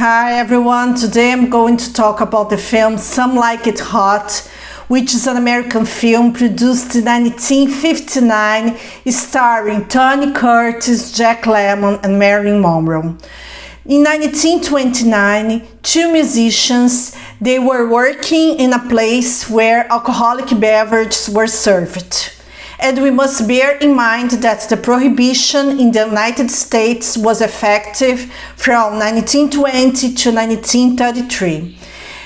Hi everyone, today I'm going to talk about the film Some Like It Hot, which is an American film produced in 1959 starring Tony Curtis, Jack Lemmon and Marilyn Monroe. In 1929, two musicians, they were working in a place where alcoholic beverages were served. And we must bear in mind that the prohibition in the United States was effective from 1920 to 1933.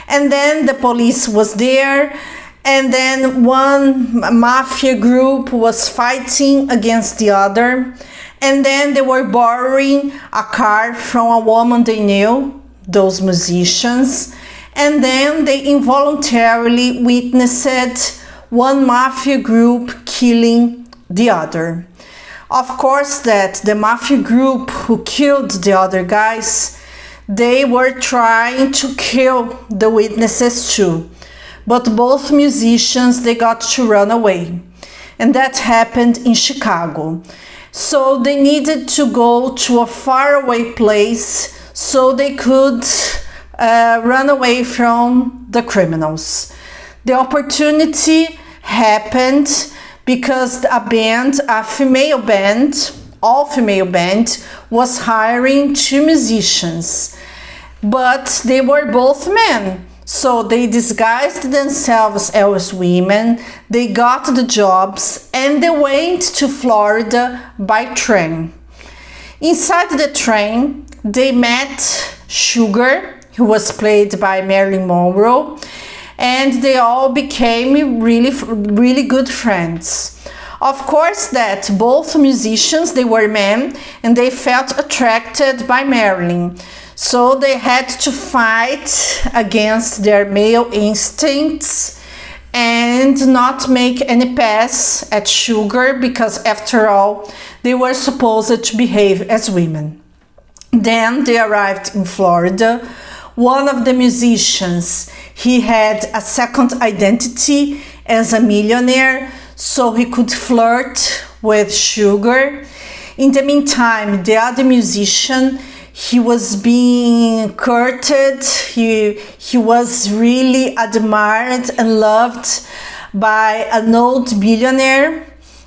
And then the police was there, and then one mafia group was fighting against the other, and then they were borrowing a car from a woman they knew, those musicians, and then they involuntarily witnessed one mafia group killing the other. Of course that the mafia group who killed the other guys, they were trying to kill the witnesses too. But both musicians, they got to run away. And that happened in Chicago. So they needed to go to a faraway place so they could run away from the criminals. The opportunity happened because a band, a female band, all-female band, was hiring two musicians. But they were both men, so they disguised themselves as women, they got the jobs, and they went to Florida by train. Inside the train, they met Sugar, who was played by Marilyn Monroe, and they all became really good friends. Of course that both musicians, they were men, and they felt attracted by Marilyn. So they had to fight against their male instincts and not make any pass at Sugar, because after all, they were supposed to behave as women. Then they arrived in Florida. One of the musicians, he had a second identity as a millionaire, so he could flirt with Sugar. In the meantime, the other musician, he was being courted, he was really admired and loved by an old billionaire,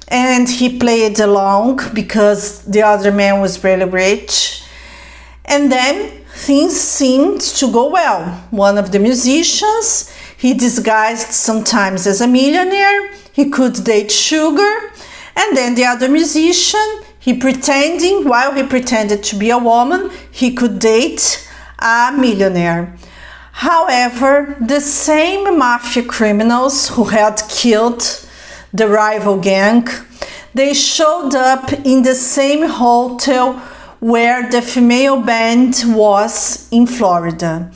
and he played along because the other man was really rich. And then things seemed to go well. One of the musicians, he disguised sometimes as a millionaire, he could date Sugar, and then the other musician, while he pretended to be a woman, he could date a millionaire. However, the same mafia criminals who had killed the rival gang, they showed up in the same hotel where the female band was in Florida.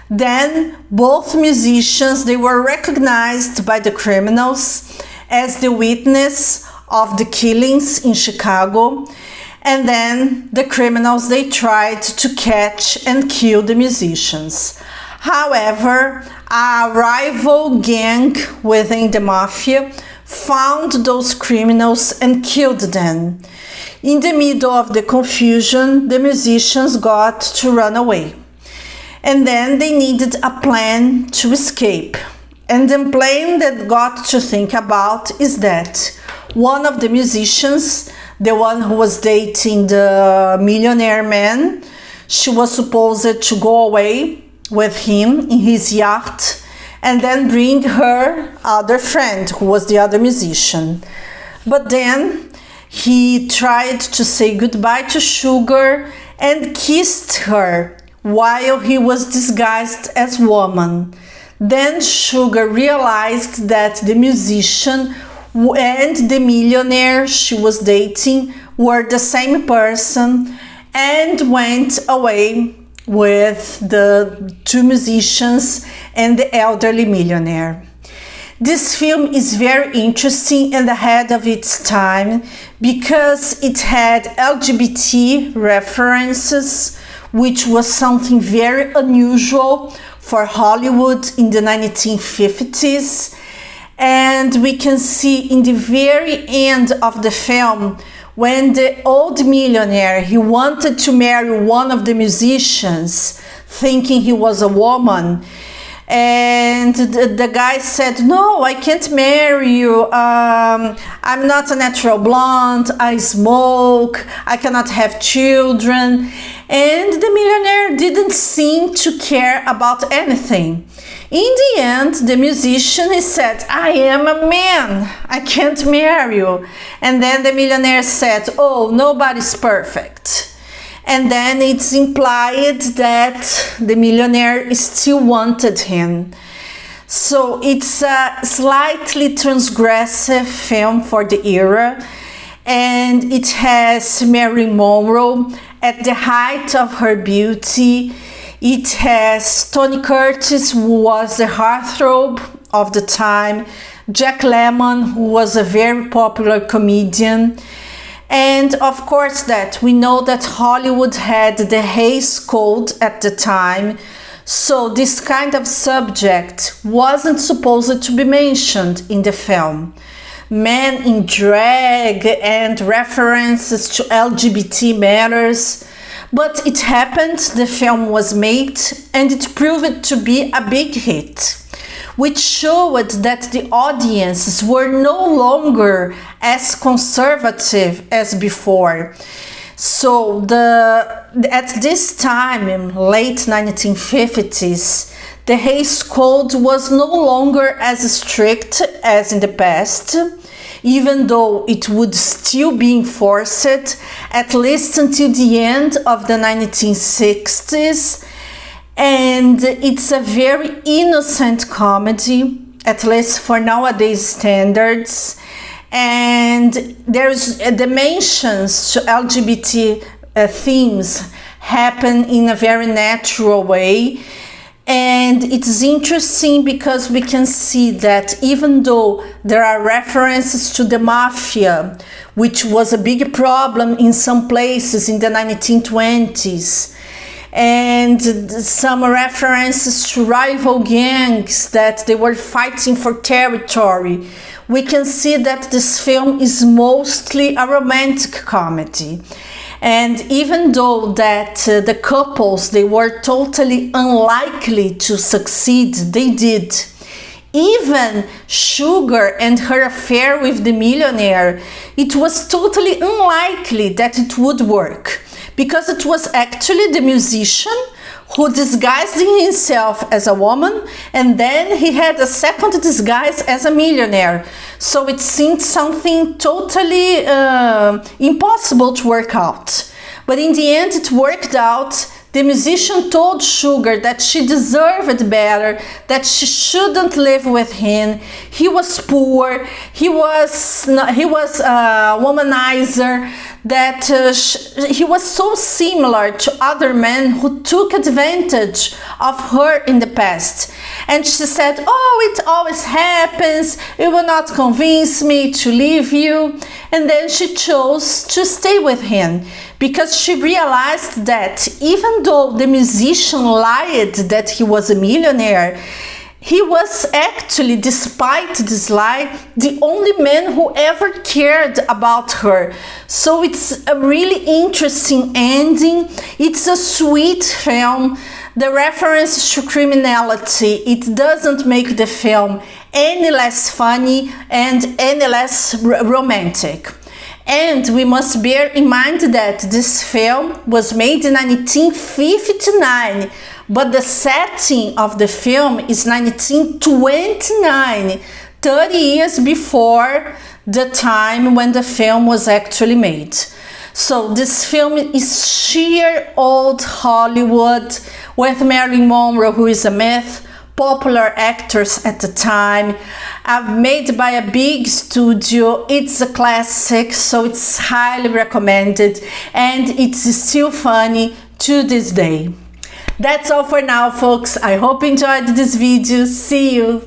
Then both musicians, they were recognized by the criminals as the witness of the killings in Chicago, and then the criminals, they tried to catch and kill the musicians. However, a rival gang within the mafia found those criminals and killed them. In the middle of the confusion, the musicians got to run away. And then they needed a plan to escape. And the plan that got to think about is that one of the musicians, the one who was dating the millionaire man, she was supposed to go away with him in his yacht and then bring her other friend, who was the other musician. But then he tried to say goodbye to Sugar and kissed her while he was disguised as woman. Then Sugar realized that the musician and the millionaire she was dating were the same person, and went away with the two musicians and the elderly millionaire. This film is very interesting and ahead of its time because it had LGBT references, which was something very unusual for Hollywood in the 1950s. And we can see in the very end of the film, when the old millionaire, he wanted to marry one of the musicians, thinking he was a woman. And the guy said, no, I can't marry you. I'm not a natural blonde. I smoke. I cannot have children. And the millionaire didn't seem to care about anything. In the end, the musician, he said, I am a man. I can't marry you. And then the millionaire said, oh, nobody's perfect. And then it's implied that the millionaire still wanted him. So it's a slightly transgressive film for the era, and it has Marilyn Monroe at the height of her beauty. It has Tony Curtis, who was the heartthrob of the time, Jack Lemmon, who was a very popular comedian. And of course that we know that Hollywood had the Hays Code at the time, so this kind of subject wasn't supposed to be mentioned in the film. Men in drag and references to LGBT matters, but it happened, the film was made, and it proved to be a big hit, which showed that the audiences were no longer as conservative as before. So at this time, in late 1950s, the Hays Code was no longer as strict as in the past, even though it would still be enforced at least until the end of the 1960s. And it's a very innocent comedy, at least for nowadays standards. And there's the mentions to LGBT themes happen in a very natural way. And it's interesting because we can see that even though there are references to the mafia, which was a big problem in some places in the 1920s, and some references to rival gangs that they were fighting for territory, we can see that this film is mostly a romantic comedy. And even though that the couples, they were totally unlikely to succeed, they did. Even Sugar and her affair with the millionaire, it was totally unlikely that it would work, because it was actually the musician who disguised himself as a woman, and then he had a second disguise as a millionaire. So it seemed something totally impossible to work out. But in the end, it worked out. The musician told Sugar that she deserved better, that she shouldn't live with him. He was poor, he was a womanizer, that he was so similar to other men who took advantage of her in the past. And she said, oh, it always happens, it will not convince me to leave you. And then she chose to stay with him, because she realized that even though the musician lied that he was a millionaire, he was actually, despite this lie, the only man who ever cared about her. So it's a really interesting ending. It's a sweet film. The reference to criminality, it doesn't make the film any less funny and any less romantic. And we must bear in mind that this film was made in 1959, but the setting of the film is 1929, 30 years before the time when the film was actually made. So this film is sheer old Hollywood, with Marilyn Monroe, who is a myth, popular actors at the time, made by a big studio. It's a classic, so it's highly recommended, and it's still funny to this day. That's all for now, folks. I hope you enjoyed this video. See you!